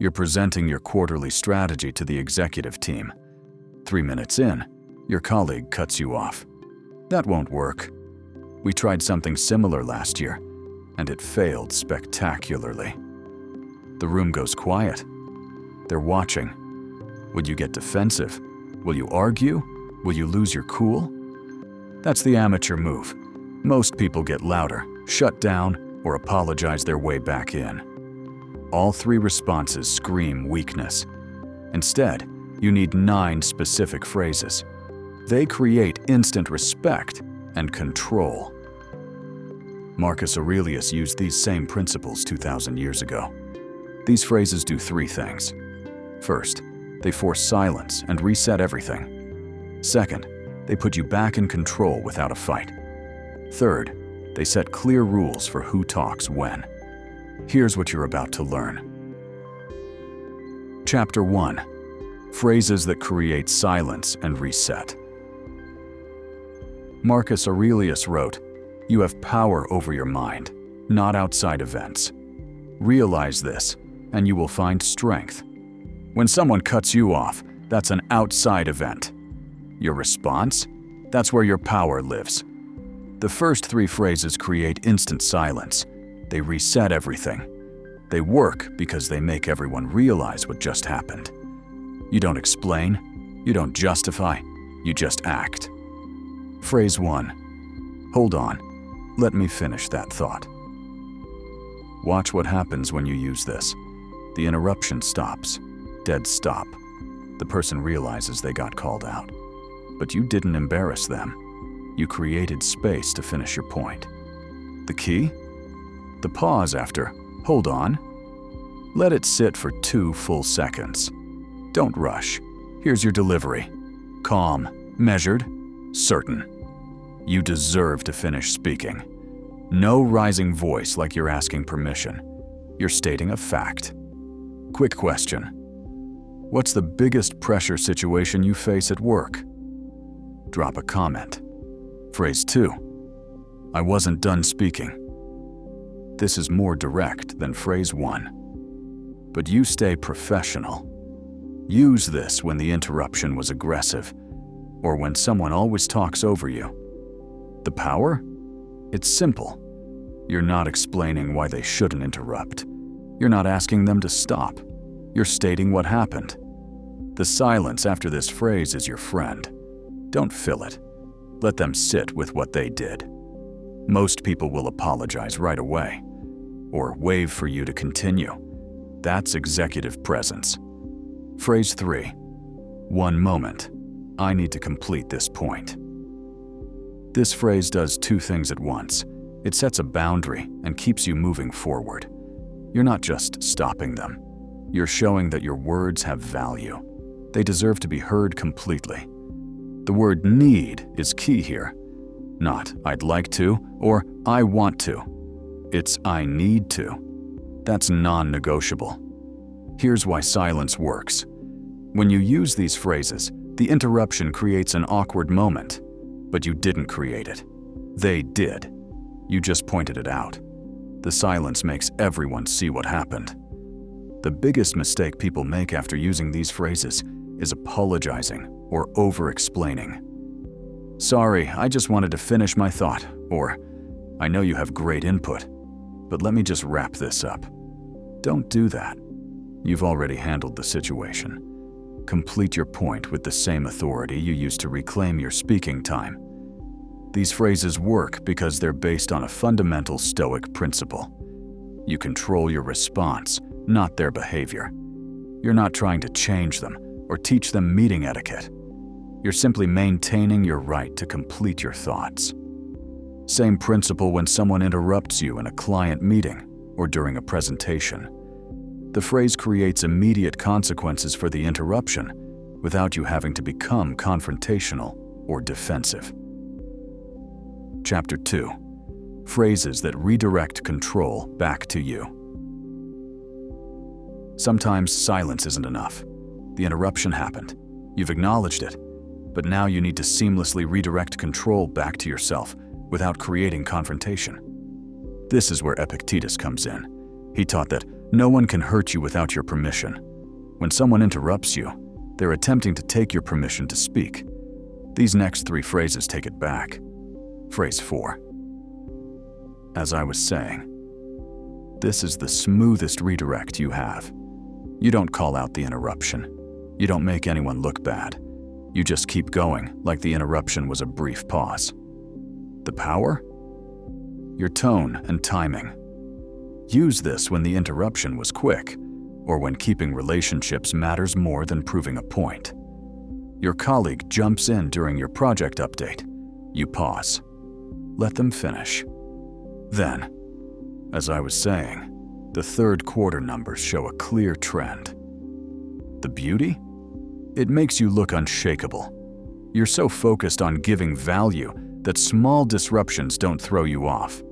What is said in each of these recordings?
You're presenting your quarterly strategy to the executive team. 3 minutes in, your colleague cuts you off. That won't work. We tried something similar last year, and it failed spectacularly. The room goes quiet. They're watching. Would you get defensive? Will you argue? Will you lose your cool? That's the amateur move. Most people get louder, shut down, or apologize their way back in. All 3 responses scream weakness. Instead, you need 9 specific phrases. They create instant respect and control. Marcus Aurelius used these same principles 2,000 years ago. These phrases do 3 things. First, they force silence and reset everything. Second, they put you back in control without a fight. Third, they set clear rules for who talks when. Here's what you're about to learn. Chapter 1. Phrases that create silence and reset. Marcus Aurelius wrote, "You have power over your mind, not outside events. Realize this, and you will find strength." When someone cuts you off, that's an outside event. Your response? That's where your power lives. The first 3 phrases create instant silence. They reset everything. They work because they make everyone realize what just happened. You don't explain, you don't justify, you just act. Phrase 1. Hold on. Let me finish that thought. Watch what happens when you use this. The interruption stops. Dead stop. The person realizes they got called out. But you didn't embarrass them. You created space to finish your point. The key? The pause after, hold on. Let it sit for 2 full seconds. Don't rush. Here's your delivery. Calm, measured, certain. You deserve to finish speaking. No rising voice like you're asking permission. You're stating a fact. Quick question. What's the biggest pressure situation you face at work? Drop a comment. Phrase 2. I wasn't done speaking. This is more direct than phrase 1. But you stay professional. Use this when the interruption was aggressive, or when someone always talks over you. The power? It's simple. You're not explaining why they shouldn't interrupt. You're not asking them to stop. You're stating what happened. The silence after this phrase is your friend. Don't fill it. Let them sit with what they did. Most people will apologize right away, or wave for you to continue. That's executive presence. Phrase 3. One moment. I need to complete this point. This phrase does 2 things at once. It sets a boundary and keeps you moving forward. You're not just stopping them. You're showing that your words have value. They deserve to be heard completely. The word need is key here. Not I'd like to or I want to. It's I need to. That's non-negotiable. Here's why silence works. When you use these phrases, the interruption creates an awkward moment, but you didn't create it. They did. You just pointed it out. The silence makes everyone see what happened. The biggest mistake people make after using these phrases is apologizing or over-explaining. Sorry, I just wanted to finish my thought, or I know you have great input, but let me just wrap this up. Don't do that. You've already handled the situation. Complete your point with the same authority you used to reclaim your speaking time. These phrases work because they're based on a fundamental Stoic principle. You control your response, not their behavior. You're not trying to change them or teach them meeting etiquette. You're simply maintaining your right to complete your thoughts. Same principle when someone interrupts you in a client meeting or during a presentation. The phrase creates immediate consequences for the interruption without you having to become confrontational or defensive. Chapter 2. Phrases that redirect control back to you. Sometimes silence isn't enough. The interruption happened. You've acknowledged it, but now you need to seamlessly redirect control back to yourself without creating confrontation. This is where Epictetus comes in. He taught that No one can hurt you without your permission. When someone interrupts you, they're attempting to take your permission to speak. These next 3 phrases take it back. Phrase 4. As I was saying, this is the smoothest redirect you have. You don't call out the interruption. You don't make anyone look bad. You just keep going like the interruption was a brief pause. The power? Your tone and timing. Use this when the interruption was quick, or when keeping relationships matters more than proving a point. Your colleague jumps in during your project update. You pause. Let them finish. Then, as I was saying, the third quarter numbers show a clear trend. The beauty? It makes you look unshakable. You're so focused on giving value that small disruptions don't throw you off.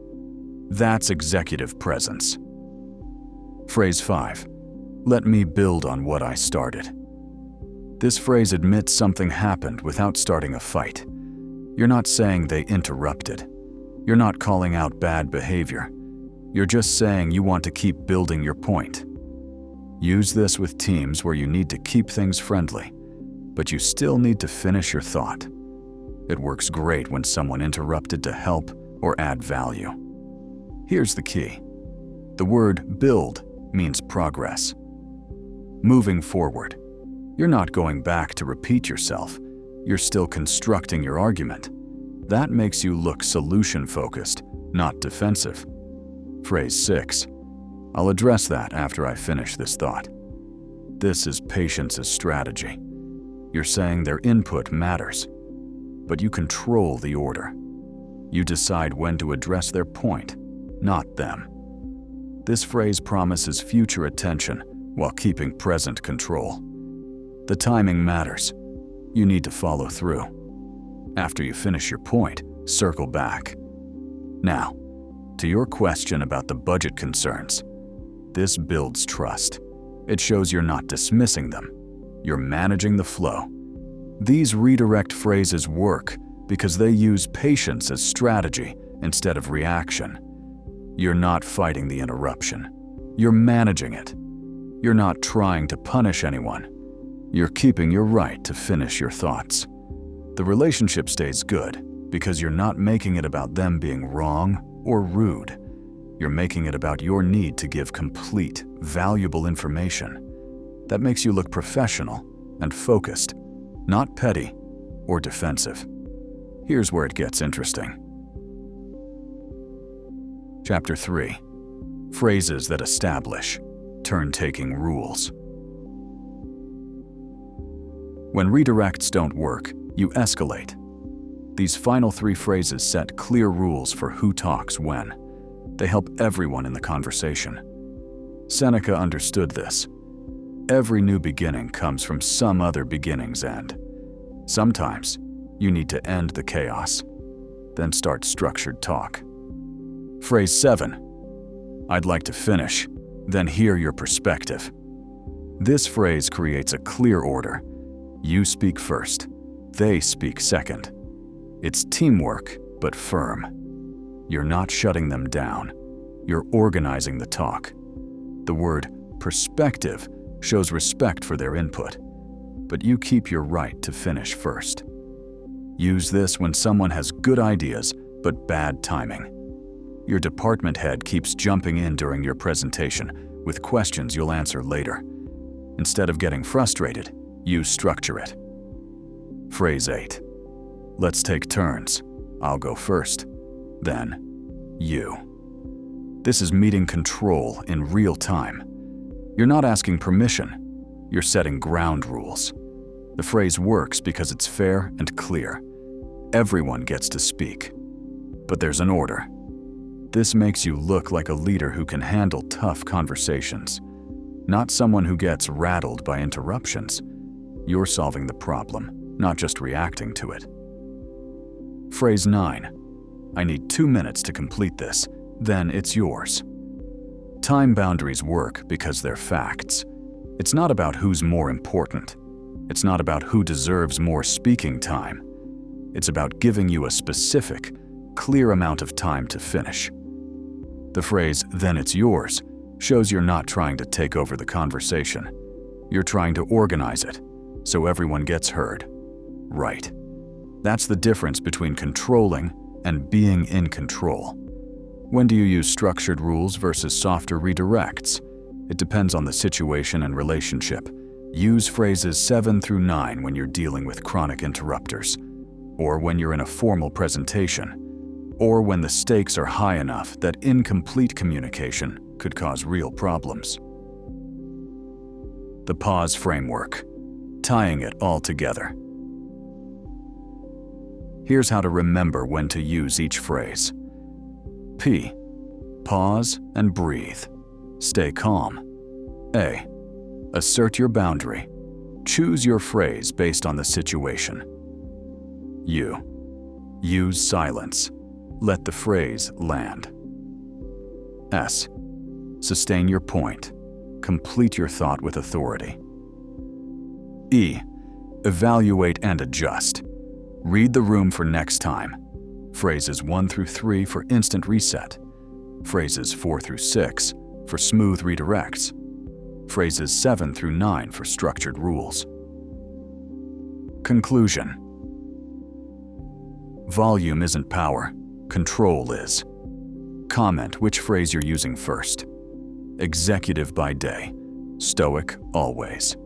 That's executive presence. Phrase 5. Let me build on what I started. This phrase admits something happened without starting a fight. You're not saying they interrupted. You're not calling out bad behavior. You're just saying you want to keep building your point. Use this with teams where you need to keep things friendly, but you still need to finish your thought. It works great when someone interrupted to help or add value. Here's the key. The word build means progress. Moving forward. You're not going back to repeat yourself. You're still constructing your argument. That makes you look solution-focused, not defensive. Phrase 6. I'll address that after I finish this thought. This is patience's strategy. You're saying their input matters, but you control the order. You decide when to address their point, not them. This phrase promises future attention while keeping present control. The timing matters. You need to follow through. After you finish your point, circle back. Now, to your question about the budget concerns, this builds trust. It shows you're not dismissing them. You're managing the flow. These redirect phrases work because they use patience as strategy instead of reaction. You're not fighting the interruption. You're managing it. You're not trying to punish anyone. You're keeping your right to finish your thoughts. The relationship stays good because you're not making it about them being wrong or rude. You're making it about your need to give complete, valuable information. That makes you look professional and focused, not petty or defensive. Here's where it gets interesting. Chapter 3. Phrases that establish turn-taking rules. When redirects don't work, you escalate. These final 3 phrases set clear rules for who talks when. They help everyone in the conversation. Seneca understood this. Every new beginning comes from some other beginning's end. Sometimes, you need to end the chaos, then start structured talk. Phrase 7. I'd like to finish, then hear your perspective. This phrase creates a clear order. You speak first, they speak second. It's teamwork, but firm. You're not shutting them down. You're organizing the talk. The word perspective shows respect for their input, but you keep your right to finish first. Use this when someone has good ideas but bad timing. Your department head keeps jumping in during your presentation with questions you'll answer later. Instead of getting frustrated, you structure it. Phrase 8. Let's take turns. I'll go first, then you. This is meeting control in real time. You're not asking permission, you're setting ground rules. The phrase works because it's fair and clear. Everyone gets to speak, but there's an order. This makes you look like a leader who can handle tough conversations, not someone who gets rattled by interruptions. You're solving the problem, not just reacting to it. Phrase 9. I need 2 minutes to complete this, then it's yours. Time boundaries work because they're facts. It's not about who's more important. It's not about who deserves more speaking time. It's about giving you a specific, clear amount of time to finish. The phrase, then it's yours, shows you're not trying to take over the conversation. You're trying to organize it so everyone gets heard. Right. That's the difference between controlling and being in control. When do you use structured rules versus softer redirects? It depends on the situation and relationship. Use phrases 7 through 9 when you're dealing with chronic interrupters, or when you're in a formal presentation, or when the stakes are high enough that incomplete communication could cause real problems. The pause framework, tying it all together. Here's how to remember when to use each phrase. P. Pause and breathe. Stay calm. A. Assert your boundary. Choose your phrase based on the situation. U. Use silence. Let the phrase land. S. Sustain your point. Complete your thought with authority. E. Evaluate and adjust. Read the room for next time. Phrases 1 through 3 for instant reset. Phrases 4 through 6 for smooth redirects. Phrases 7 through 9 for structured rules. Conclusion. Volume isn't power, control is. Comment which phrase you're using first. Executive by day, Stoic always.